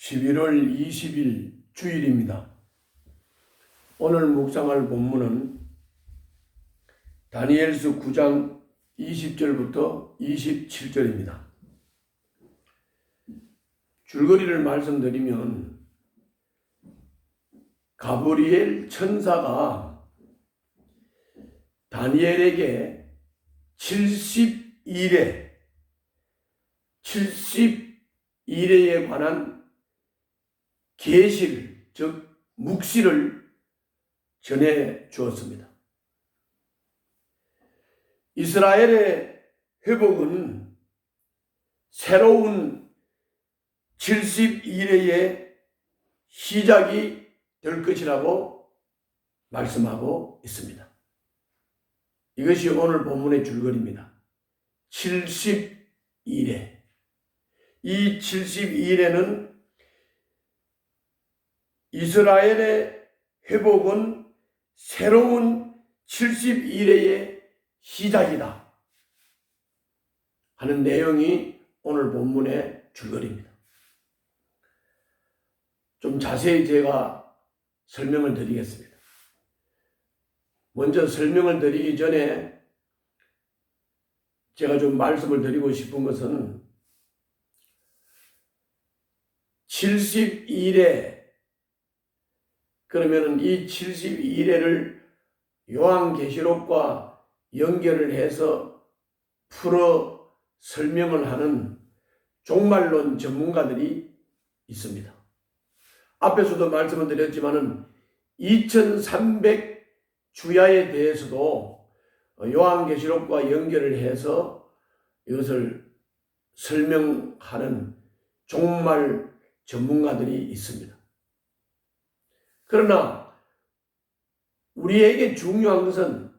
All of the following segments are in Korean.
11월 20일 주일입니다. 오늘 묵상할 본문은 다니엘서 9장 20절부터 27절입니다. 줄거리를 말씀드리면 가브리엘 천사가 다니엘에게 70일에 관한 계시를, 즉 묵시를 전해 주었습니다. 이스라엘의 회복은 새로운 70일의 시작이 될 것이라고 말씀하고 있습니다. 이것이 오늘 본문의 줄거리입니다. 70일에. 이 70일에는 이스라엘의 회복은 새로운 70일의 시작이다 하는 내용이 오늘 본문의 줄거리입니다. 좀 자세히 제가 설명을 드리겠습니다. 먼저 설명을 드리기 전에 제가 좀 말씀을 드리고 싶은 것은 70일에 그러면 이 72일을 요한계시록과 연결을 해서 풀어 설명을 하는 종말론 전문가들이 있습니다. 앞에서도 말씀을 드렸지만은 2300 주야에 대해서도 요한계시록과 연결을 해서 이것을 설명하는 종말 전문가들이 있습니다. 그러나 우리에게 중요한 것은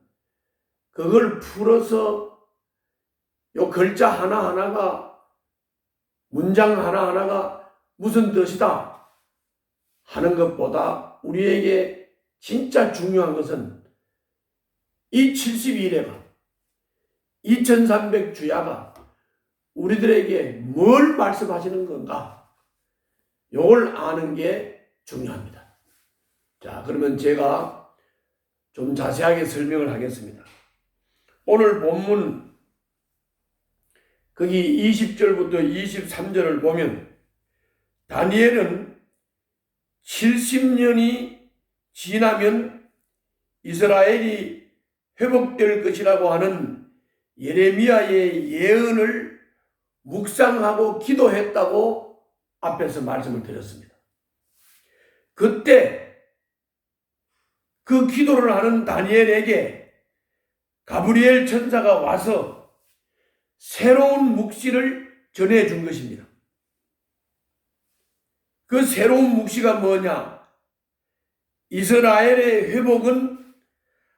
그걸 풀어서 요 글자 하나하나가, 문장 하나하나가 무슨 뜻이다 하는 것보다 우리에게 진짜 중요한 것은 이 72일에가 2300 주야가 우리들에게 뭘 말씀하시는 건가, 이걸 아는 게 중요합니다. 자, 그러면 제가 좀 자세하게 설명을 하겠습니다. 오늘 본문 거기 20절부터 23절을 보면 다니엘은 70년이 지나면 이스라엘이 회복될 것이라고 하는 예레미야의 예언을 묵상하고 기도했다고 앞에서 말씀을 드렸습니다. 그때 그 기도를 하는 다니엘에게 가브리엘 천사가 와서 새로운 묵시를 전해준 것입니다. 그 새로운 묵시가 뭐냐? 이스라엘의 회복은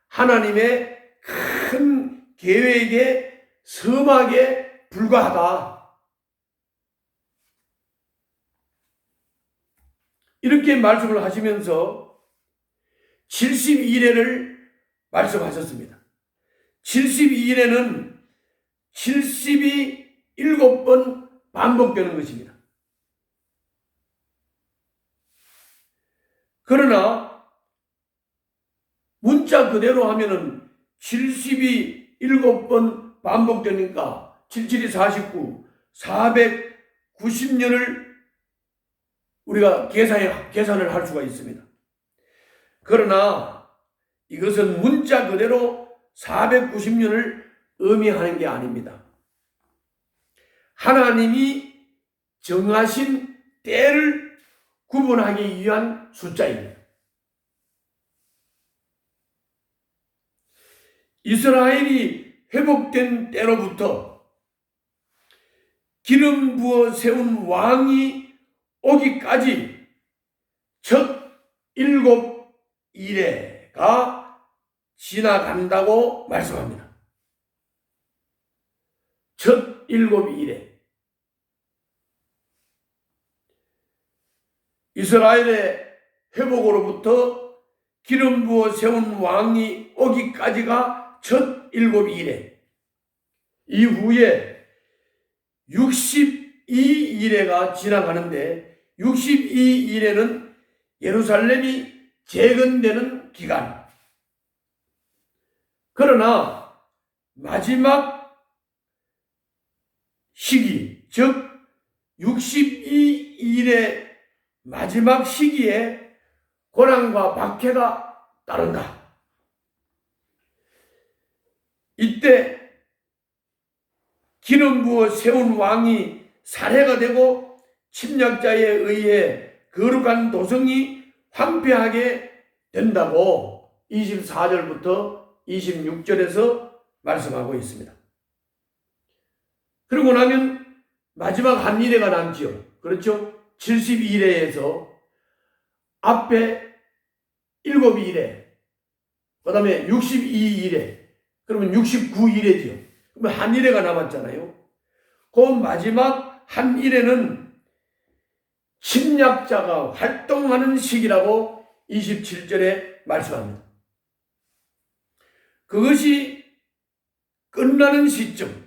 하나님의 큰 계획의 서막에 불과하다. 이렇게 말씀을 하시면서 72일에를 말씀하셨습니다. 72일에는 70이 7번 반복되는 것입니다. 그러나 문자 그대로 하면은 70이 7번 반복되니까 77이 49, 490년을 우리가 계산을 할 수가 있습니다. 그러나 이것은 문자 그대로 490년을 의미하는 게 아닙니다. 하나님이 정하신 때를 구분하기 위한 숫자입니다. 이스라엘이 회복된 때로부터 기름 부어 세운 왕이 오기까지 첫 7일에가 지나간다고 말씀합니다. 첫 7일에 이스라엘의 회복으로부터 기름 부어 세운 왕이 오기까지가 첫 7일에, 이후에 62일에가 지나가는데 62일에는 예루살렘이 재건되는 기간. 그러나 마지막 시기, 즉 62일의 마지막 시기에 고난과 박해가 따른다. 이때 기름 부어 세운 왕이 살해가 되고 침략자에 의해 거룩한 도성이 황폐하게 된다고 24절부터 26절에서 말씀하고 있습니다. 그러고 나면 마지막 한 이래가 남지요. 그렇죠? 72일에서 앞에 7일에, 그 다음에 62일에, 그러면 69일에지요. 그러면 한 일회가 남았잖아요. 그 마지막 한 일회는 침략자가 활동하는 시기라고 27절에 말씀합니다. 그것이 끝나는 시점,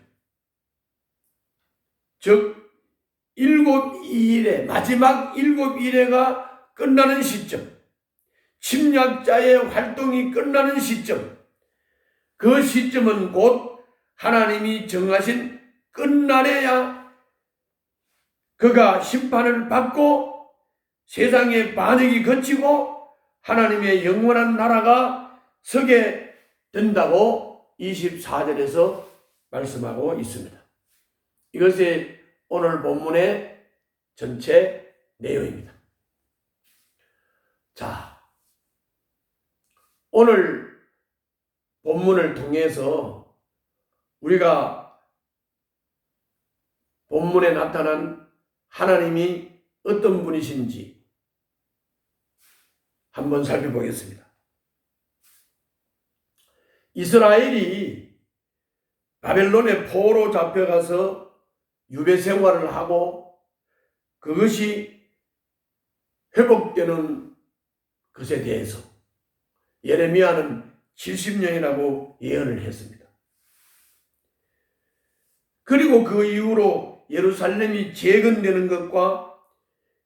즉 7일에 마지막 7일회가 끝나는 시점, 침략자의 활동이 끝나는 시점, 그 시점은 곧 하나님이 정하신 끝날에야 그가 심판을 받고 세상의 반역이 거치고 하나님의 영원한 나라가 서게 된다고 24절에서 말씀하고 있습니다. 이것이 오늘 본문의 전체 내용입니다. 자, 오늘 본문을 통해서 우리가 본문에 나타난 하나님이 어떤 분이신지 한번 살펴보겠습니다. 이스라엘이 바벨론의 포로 잡혀가서 유배 생활을 하고 그것이 회복되는 것에 대해서 예레미야는 70년이라고 예언을 했습니다. 그리고 그 이후로 예루살렘이 재건되는 것과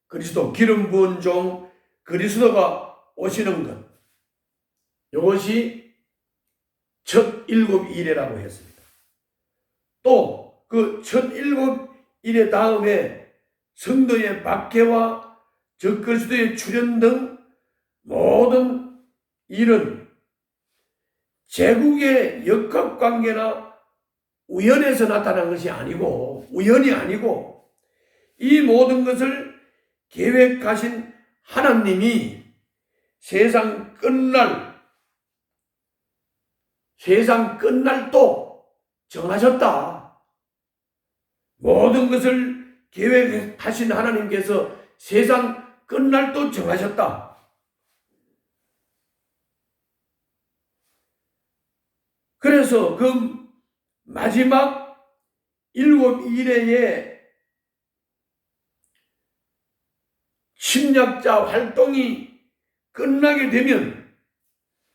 그리스도 기름 부은 종 그리스도가 오시는 것, 이것이 첫 7일이라고 했습니다. 또 그 첫 7일의 다음에 성도의 박해와 적그리스도의 출현 등 모든 일은 제국의 역학관계나 우연에서 나타난 것이 아니고, 우연이 아니고 이 모든 것을 계획하신 하나님이 세상 끝날도 정하셨다. 모든 것을 계획하신 하나님께서 세상 끝날도 정하셨다. 그래서 그 마지막 7일의 침략자 활동이 끝나게 되면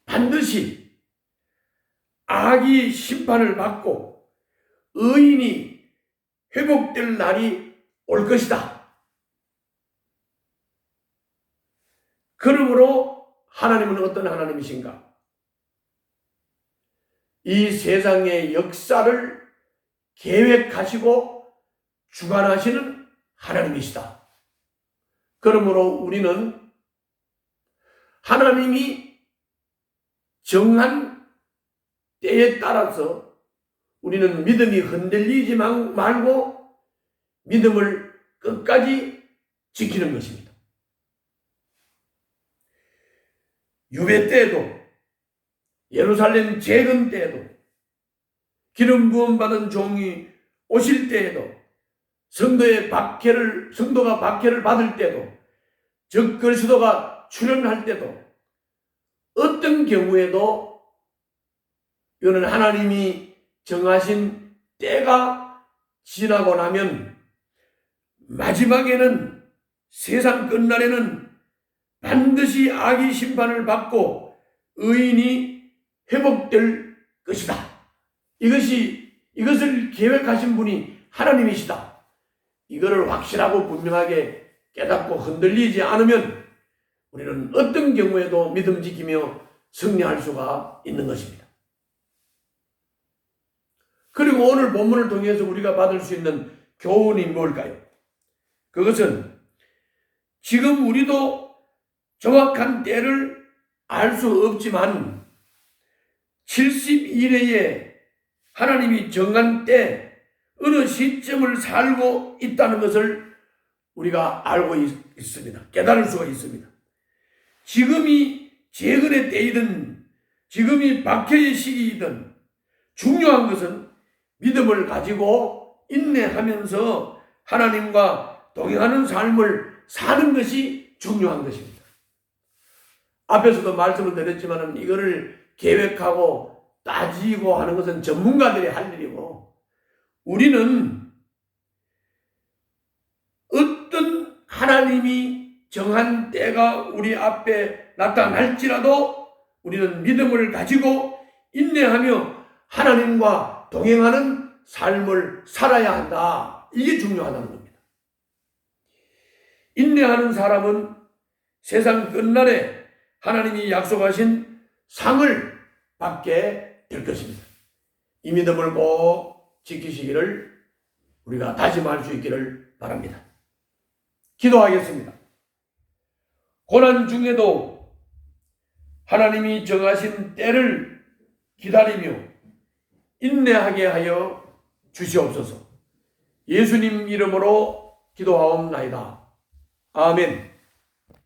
반드시 악이 심판을 받고 의인이 회복될 날이 올 것이다. 그러므로 하나님은 어떤 하나님이신가? 이 세상의 역사를 계획하시고 주관하시는 하나님이시다. 그러므로 우리는 하나님이 정한 때에 따라서 우리는 믿음이 흔들리지 말고 믿음을 끝까지 지키는 것입니다. 유배 때에도 예루살렘 재건 때에도 기름 부음 받은 종이 오실 때에도 성도가 박해를 받을 때도 적그리스도가 출현할 때도 어떤 경우에도 이거는 하나님이 정하신 때가 지나고 나면 마지막에는 세상 끝날에는 반드시 악이 심판을 받고 의인이 회복될 것이다. 이것을 계획하신 분이 하나님이시다. 이거를 확실하고 분명하게 깨닫고 흔들리지 않으면 우리는 어떤 경우에도 믿음 지키며 승리할 수가 있는 것입니다. 그리고 오늘 본문을 통해서 우리가 받을 수 있는 교훈이 뭘까요? 그것은 지금 우리도 정확한 때를 알 수 없지만 70일에 하나님이 정한 때 어느 시점을 살고 있다는 것을 우리가 알고 있습니다. 깨달을 수가 있습니다. 지금이 재근의 때이든 지금이 박해의 시기이든 중요한 것은 믿음을 가지고 인내하면서 하나님과 동행하는 삶을 사는 것이 중요한 것입니다. 앞에서도 말씀을 드렸지만 이거를 계획하고 따지고 하는 것은 전문가들이 할 일이고 우리는 어떤 하나님이 정한 때가 우리 앞에 나타날지라도 우리는 믿음을 가지고 인내하며 하나님과 동행하는 삶을 살아야 한다. 이게 중요하다는 겁니다. 인내하는 사람은 세상 끝날에 하나님이 약속하신 상을 받게 될 것입니다. 이 믿음을 꼭 지키시기를 우리가 다짐할 수 있기를 바랍니다. 기도하겠습니다. 고난 중에도 하나님이 정하신 때를 기다리며 인내하게 하여 주시옵소서. 예수님 이름으로 기도하옵나이다. 아멘.